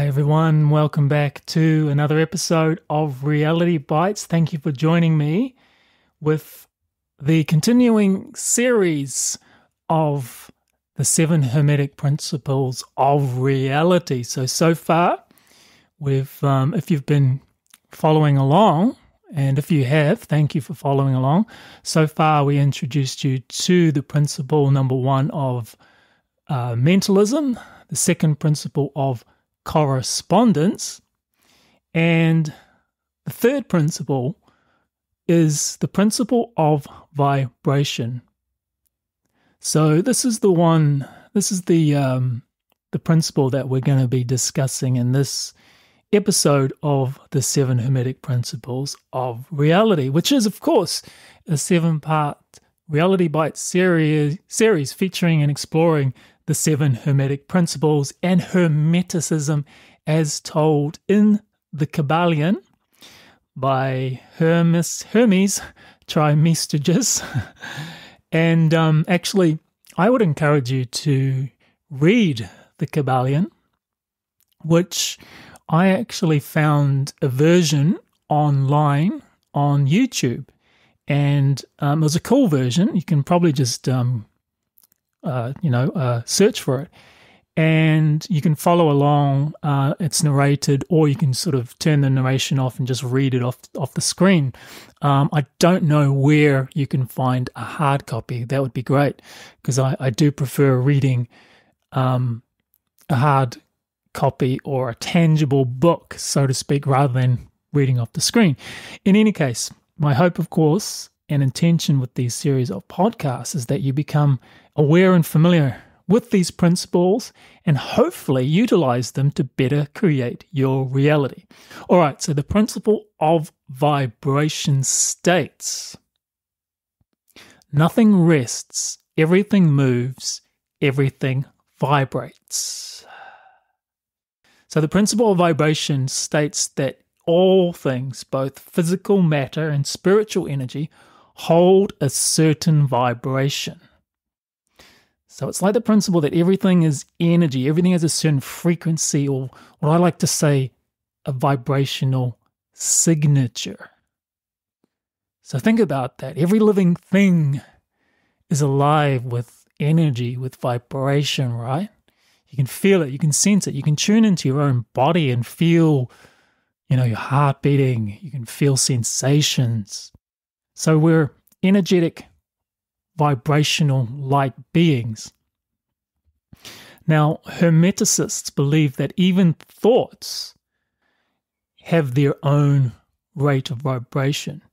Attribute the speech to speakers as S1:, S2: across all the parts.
S1: Hi everyone, welcome back to another episode of Reality Bites. Thank you for joining me with the continuing series of the 7 Hermetic Principles of Reality. So far, if you've been following along, and if you have, thank you for following along. So far, we introduced you to the principle number 1 of mentalism, the second principle of correspondence, and the third principle is the principle of vibration. So this is the principle that we're going to be discussing in this episode of the 7 Hermetic Principles of Reality, which is, of course, a 7-part RealityBites series featuring and exploring the 7 Hermetic Principles and Hermeticism as told in the Kybalion by Hermes Trismegistus. And actually, I would encourage you to read the Kybalion, which I actually found a version online on YouTube. And it was a cool version. You can probably just search for it, and you can follow along. It's narrated, or you can sort of turn the narration off and just read it off the screen. I don't know where you can find a hard copy. That would be great, because I do prefer reading a hard copy or a tangible book, so to speak, rather than reading off the screen. In any case, my hope, of course, and intention with these series of podcasts is that you become aware and familiar with these principles and hopefully utilize them to better create your reality. All right, so the principle of vibration states, nothing rests, everything moves, everything vibrates. So the principle of vibration states that all things, both physical matter and spiritual energy, hold a certain vibration. So it's like the principle that everything is energy, everything has a certain frequency, or what I like to say, a vibrational signature. So think about that. Every living thing is alive with energy, with vibration, right? You can feel it, you can sense it, you can tune into your own body and feel, your heart beating, you can feel sensations. So we're energetic, vibrational light beings. Now, Hermeticists believe that even thoughts have their own rate of vibration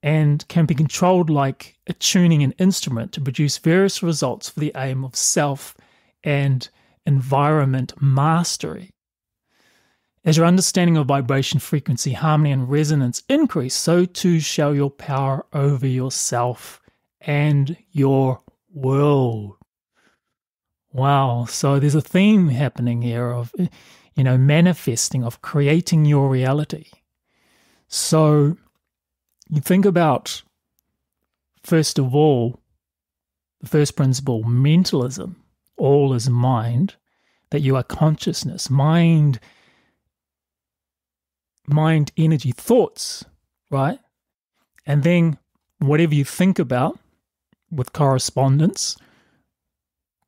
S1: and can be controlled like tuning an instrument to produce various results for the aim of self and environment mastery. As your understanding of vibration, frequency, harmony, and resonance increase, so too shall your power over yourself and your world. Wow, so there's a theme happening here of, manifesting, of creating your reality. So you think about, first of all, the first principle, mentalism. All is mind, that you are consciousness, mind, energy, thoughts, right? And then whatever you think about with correspondence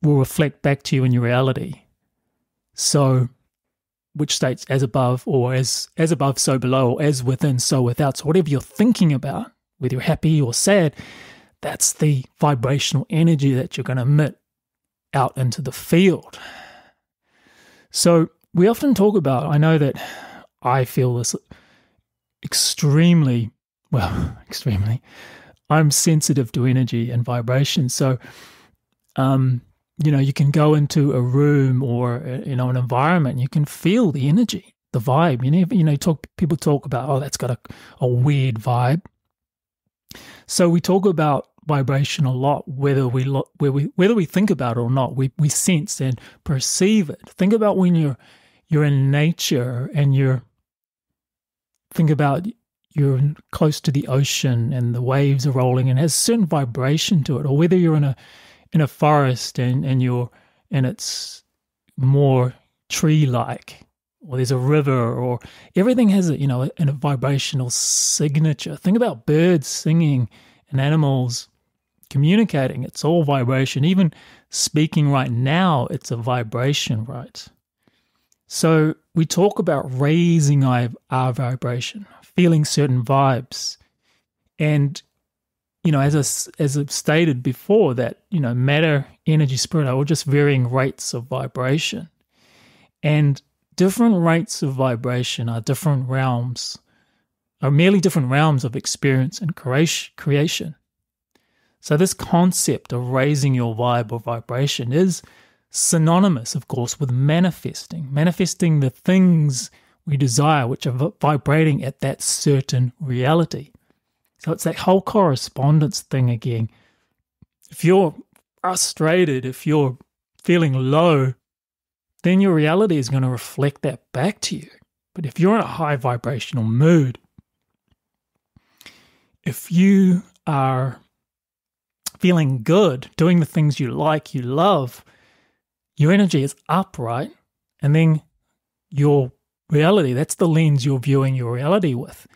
S1: will reflect back to you in your reality. So, which states as above, or as above, so below, or as within, so without. So whatever you're thinking about, whether you're happy or sad, that's the vibrational energy that you're going to emit out into the field. So we often talk about, I know that I feel this extremely, I'm sensitive to energy and vibration. So, you can go into a room or, an environment, and you can feel the energy, the vibe. People talk about, oh, that's got a weird vibe. So we talk about vibration a lot, whether we think about it or not. We sense and perceive it. Think about when you're in nature and think about you're close to the ocean and the waves are rolling and it has a certain vibration to it, or whether you're in a forest and it's more tree-like or there's a river, or everything has a vibrational signature. Think about birds singing and animals communicating. It's all vibration. Even speaking right now, it's a vibration, right? So we talk about raising our vibration, feeling certain vibes. And, as I've stated before, that, matter, energy, spirit are all just varying rates of vibration. And different rates of vibration are merely different realms of experience and creation. So this concept of raising your vibe or vibration is synonymous, of course, with manifesting the things we desire, which are vibrating at that certain reality. So it's that whole correspondence thing again. If you're frustrated, if you're feeling low, then your reality is going to reflect that back to you. But if you're in a high vibrational mood, if you are feeling good, doing the things you like, you love, your energy is up, right? And then your reality, that's the lens you're viewing your reality with.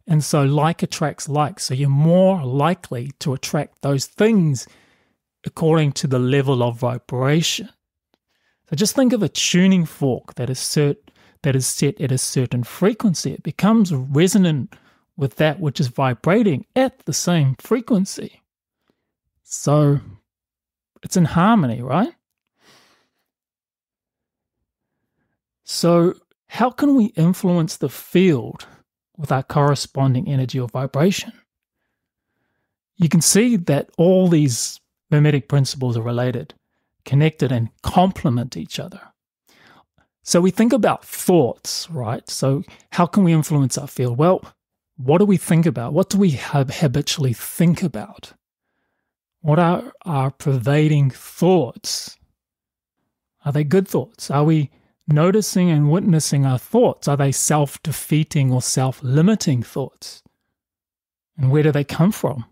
S1: And so like attracts like. So you're more likely to attract those things according to the level of vibration. So just think of a tuning fork that is set at a certain frequency. It becomes resonant with that which is vibrating at the same frequency. So it's in harmony, right? So how can we influence the field with our corresponding energy or vibration? You can see that all these Hermetic principles are related, connected, and complement each other. So we think about thoughts, right? So how can we influence our field? Well, what do we think about? What do we habitually think about? What are our pervading thoughts? Are they good thoughts? Are we noticing and witnessing our thoughts? Are they self-defeating or self-limiting thoughts? And where do they come from?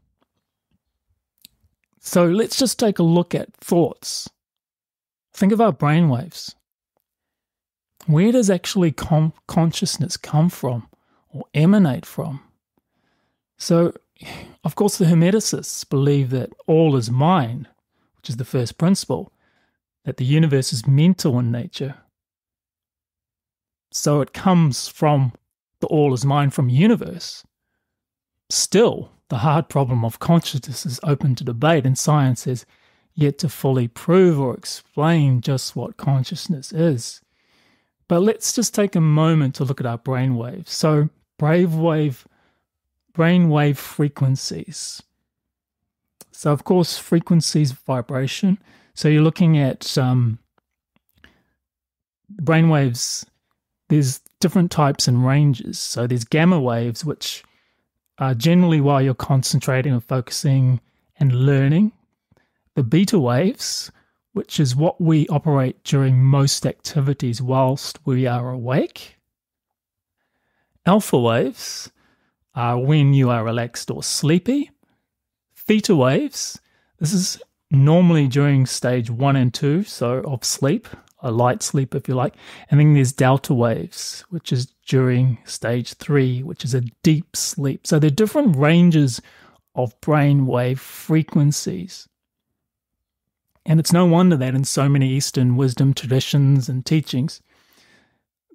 S1: So let's just take a look at thoughts. Think of our brainwaves. Where does actually consciousness come from or emanate from? So, of course, the Hermeticists believe that all is mind, which is the first principle, that the universe is mental in nature. So it comes from the all is mind from universe. Still, the hard problem of consciousness is open to debate, and science has yet to fully prove or explain just what consciousness is. But let's just take a moment to look at our brainwaves. So brainwave frequencies. So of course, frequencies, vibration. So you're looking at brainwaves. There's different types and ranges. So there's gamma waves, which are generally while you're concentrating and focusing and learning. The beta waves, which is what we operate during most activities whilst we are awake. Alpha waves are when you are relaxed or sleepy. Theta waves, this is normally during stage 1 and 2, so of sleep, a light sleep if you like. And then there's delta waves, which is during stage 3, which is a deep sleep. So there are different ranges of brainwave frequencies. And it's no wonder that in so many Eastern wisdom traditions and teachings,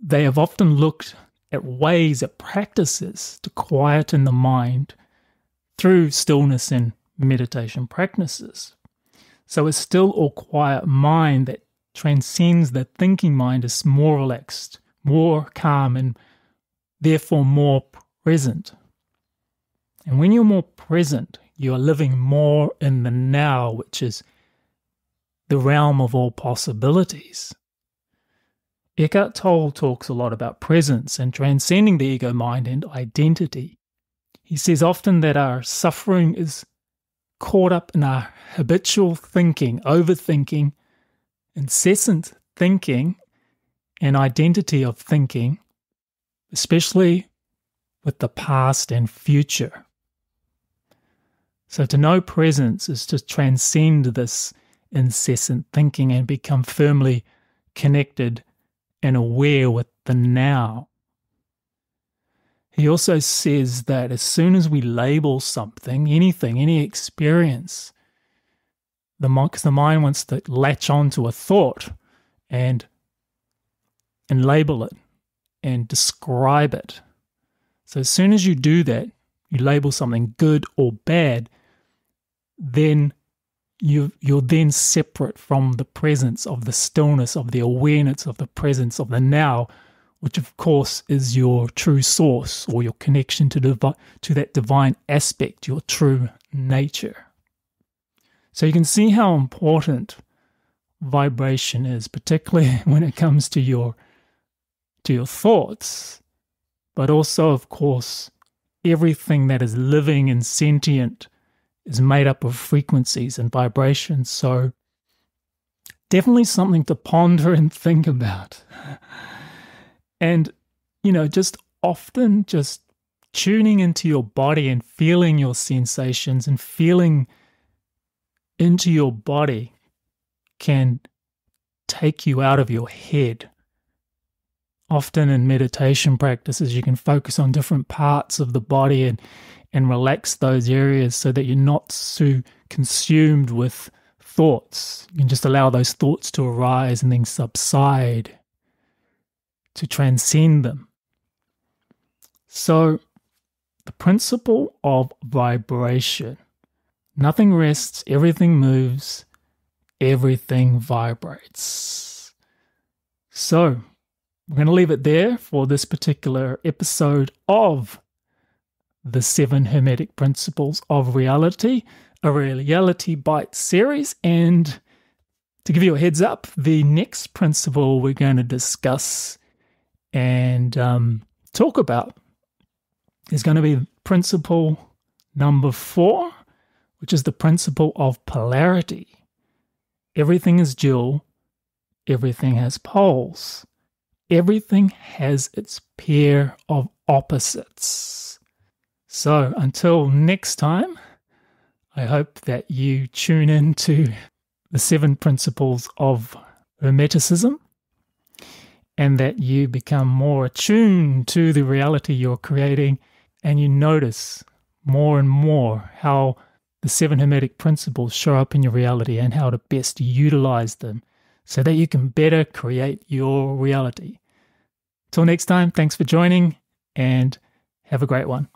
S1: they have often looked at ways, at practices to quieten the mind through stillness and meditation practices. So a still or quiet mind that transcends the thinking mind is more relaxed, more calm, and therefore more present. And when you're more present, you are living more in the now, which is the realm of all possibilities. Eckhart Tolle talks a lot about presence and transcending the ego mind and identity. He says often that our suffering is caught up in our habitual thinking, overthinking, incessant thinking, and identity of thinking, especially with the past and future. So to know presence is to transcend this incessant thinking and become firmly connected and aware with the now. He also says that as soon as we label something, anything, any experience, because the mind wants to latch onto a thought and label it and describe it. So as soon as you do that, you label something good or bad, then you're then separate from the presence of the stillness, of the awareness of the presence of the now, which of course is your true source or your connection to that divine aspect, your true nature. So you can see how important vibration is, particularly when it comes to your thoughts, but also, of course, everything that is living and sentient is made up of frequencies and vibrations. So definitely something to ponder and think about. And, just often just tuning into your body and feeling your sensations and feeling into your body can take you out of your head. Often in meditation practices, you can focus on different parts of the body and relax those areas so that you're not so consumed with thoughts. You can just allow those thoughts to arise and then subside, to transcend them. So, the principle of vibration. Nothing rests, everything moves, everything vibrates. So, we're going to leave it there for this particular episode of the 7 Hermetic Principles of Reality, a RealityBites Series. And to give you a heads up, the next principle we're going to discuss and talk about is going to be principle number 4, which is the principle of polarity. Everything is dual, everything has poles. Everything has its pair of opposites. So until next time, I hope that you tune in to the 7 principles of Hermeticism and that you become more attuned to the reality you're creating, and you notice more and more how the 7 Hermetic Principles show up in your reality and how to best utilize them so that you can better create your reality. Till next time, thanks for joining and have a great one.